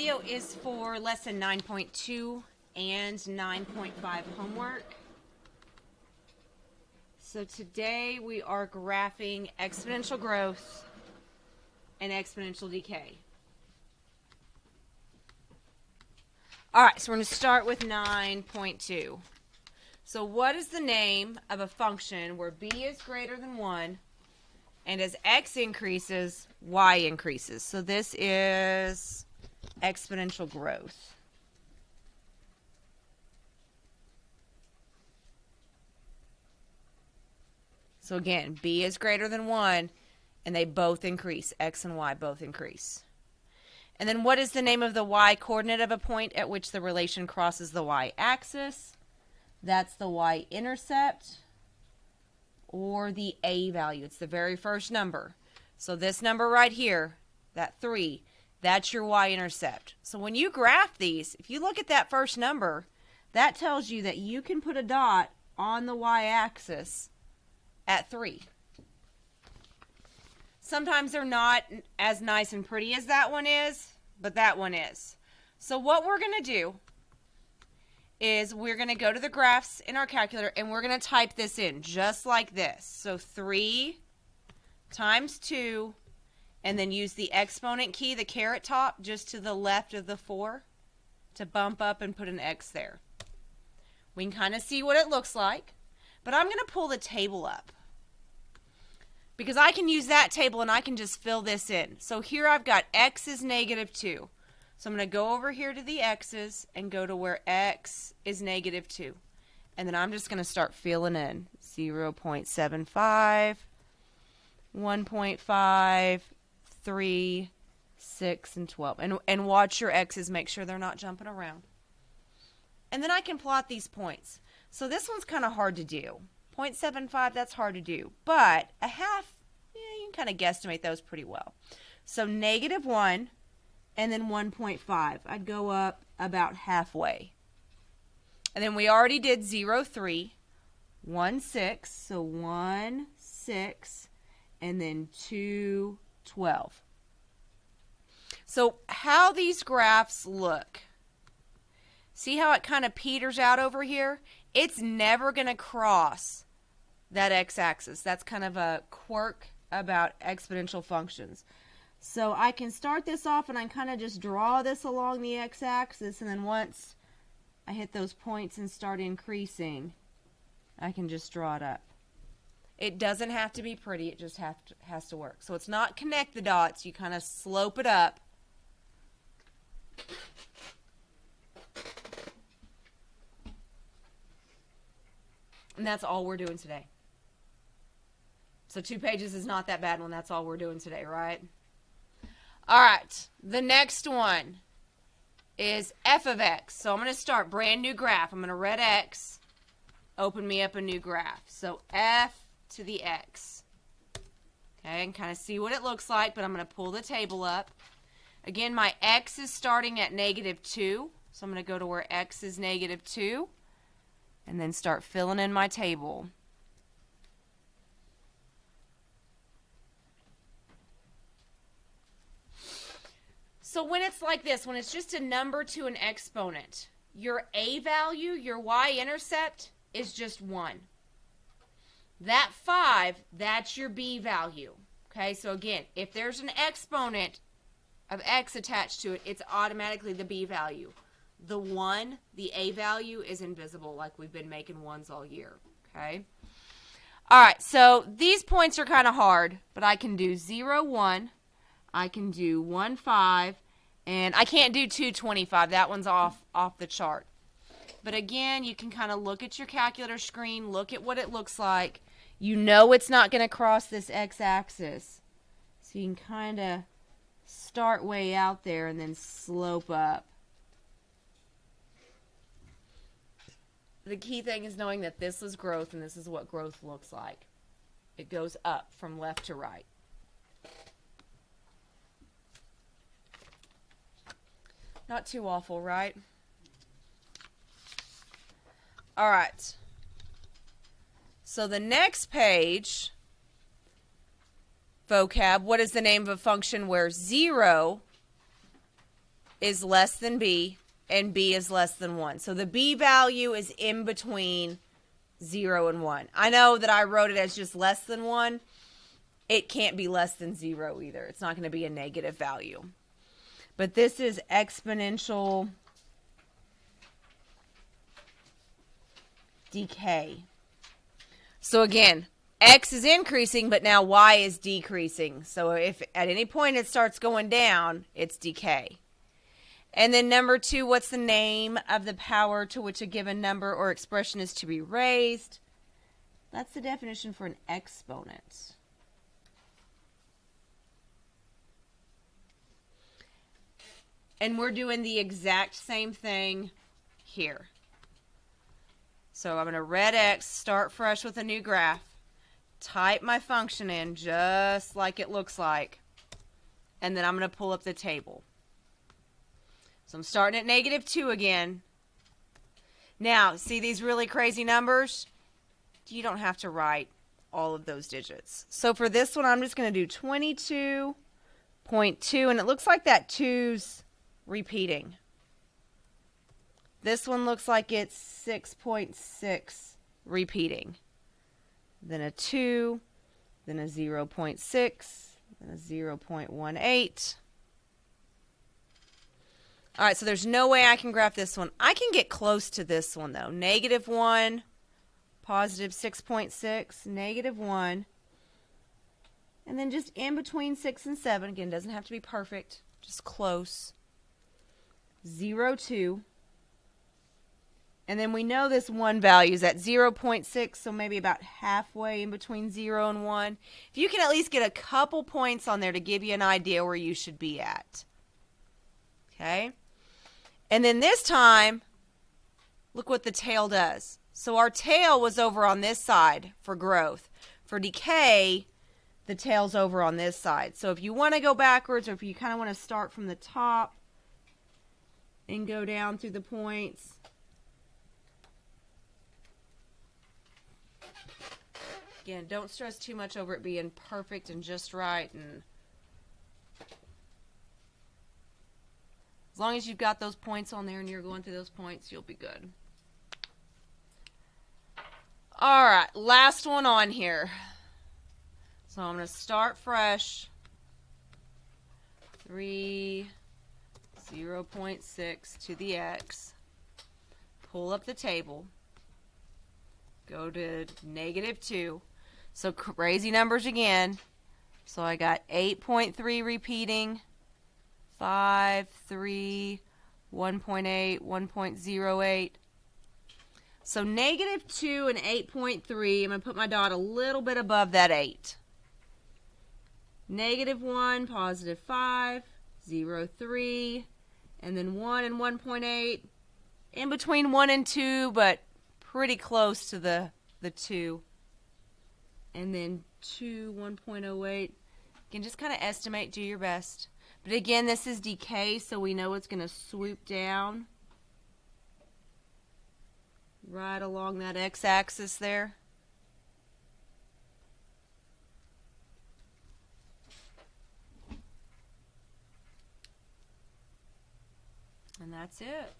video is for lesson 9.2 and 9.5 homework. So today we are graphing exponential growth and exponential decay. Alright, so we're going to start with 9.2. So what is the name of a function where b is greater than 1 and as x increases, y increases? So this is exponential growth. So again, b is greater than 1 and they both increase. X and y both increase. And then what is the name of the y-coordinate of a point at which the relation crosses the y-axis? That's the y-intercept or the a value. It's the very first number. So this number right here, that 3, that's your y-intercept. So when you graph these, if you look at that first number, that tells you that you can put a dot on the y-axis at 3. Sometimes they're not as nice and pretty as that one is, but that one is. So what we're going to do is we're going to go to the graphs in our calculator and we're going to type this in just like this. So 3 times 2 and then use the exponent key, the caret top, just to the left of the 4 to bump up and put an x there. We can kind of see what it looks like, but I'm going to pull the table up because I can use that table and I can just fill this in. So here I've got x is negative 2. So I'm going to go over here to the x's and go to where x is negative 2. And then I'm just going to start filling in 0.75, 1.5, 3, 6, and 12. And watch your x's, make sure they're not jumping around. And then I can plot these points. So this one's kind of hard to do. 0.75, that's hard to do. But a half, yeah, you can kind of guesstimate those pretty well. So negative 1 and then 1.5. I'd go up about halfway. And then we already did 0, 3, 1, 6. So 1, 6, and then 2, 12. So how these graphs look. See how it kind of peters out over here? It's never going to cross that x-axis. That's kind of a quirk about exponential functions. So I can start this off and I kind of just draw this along the x-axis, and then once I hit those points and start increasing, I can just draw it up. It doesn't have to be pretty, it just has to work. So it's not connect the dots, you kind of slope it up. And that's all we're doing today. So 2 pages is not that bad when that's all we're doing today, right? All right, the next one is f of x. So I'm going to start brand new graph. I'm going to red x, open me up a new graph. So f to the x. Okay, and kind of see what it looks like, but I'm going to pull the table up. Again, my x is starting at negative 2. So I'm going to go to where x is negative 2 and then start filling in my table. So when it's like this, when it's just a number to an exponent, your a value, your y-intercept, is just 1. That 5, that's your b value. Okay, so again, if there's an exponent of x attached to it, it's automatically the b value. The 1, the a value, is invisible, like we've been making 1s all year. Okay? All right, so these points are kind of hard, but I can do 0, 1. I can do 1, 5, and I can't do 2, 25. That one's off the chart. But again, you can kind of look at your calculator screen, look at what it looks like. You know it's not going to cross this x-axis. So you can kind of start way out there and then slope up. The key thing is knowing that this is growth and this is what growth looks like. It goes up from left to right. Not too awful, right? All right. So the next page, vocab, what is the name of a function where 0 is less than b, and b is less than 1. So the b value is in between 0 and 1. I know that I wrote it as just less than 1. It can't be less than 0 either. It's not going to be a negative value. But this is exponential decay. So again, x is increasing, but now y is decreasing. So if at any point it starts going down, it's decay. And then number 2, what's the name of the power to which a given number or expression is to be raised? That's the definition for an exponent. And we're doing the exact same thing here. So I'm going to red X, start fresh with a new graph, type my function in just like it looks like, and then I'm going to pull up the table. So I'm starting at -2 again. Now, see these really crazy numbers? You don't have to write all of those digits. So for this one, I'm just going to do 22.2, and it looks like that 2's repeating. This one looks like it's 6.6 repeating. Then a 2, then a 0.6, then a 0.18. All right, so there's no way I can graph this one. I can get close to this one, though. -1, positive 6.6, -1. And then just in between 6 and 7. Again, doesn't have to be perfect, just close. 0.2. And then we know this 1 value is at 0.6, so maybe about halfway in between 0 and 1. If you can at least get a couple points on there to give you an idea where you should be at. Okay? And then this time, look what the tail does. So our tail was over on this side for growth. For decay, the tail's over on this side. So if you want to go backwards, or if you kind of want to start from the top and go down through the points, again, don't stress too much over it being perfect and just right. And as long as you've got those points on there and you're going through those points, you'll be good. All right, last one on here. So I'm going to start fresh. 0.6 to the x. Pull up the table. Go to -2. So crazy numbers again. So I got 8.3 repeating, 5, 3, 1.8, 1.08. So -2 and 8.3, I'm going to put my dot a little bit above that 8. -1, positive 5, 0, 3, and then 1 and 1.8. In between 1 and 2, but pretty close to the 2. And then 2, 1.08. You can just kind of estimate, do your best. But again, this is decay, so we know it's going to swoop down right along that x-axis there. And that's it.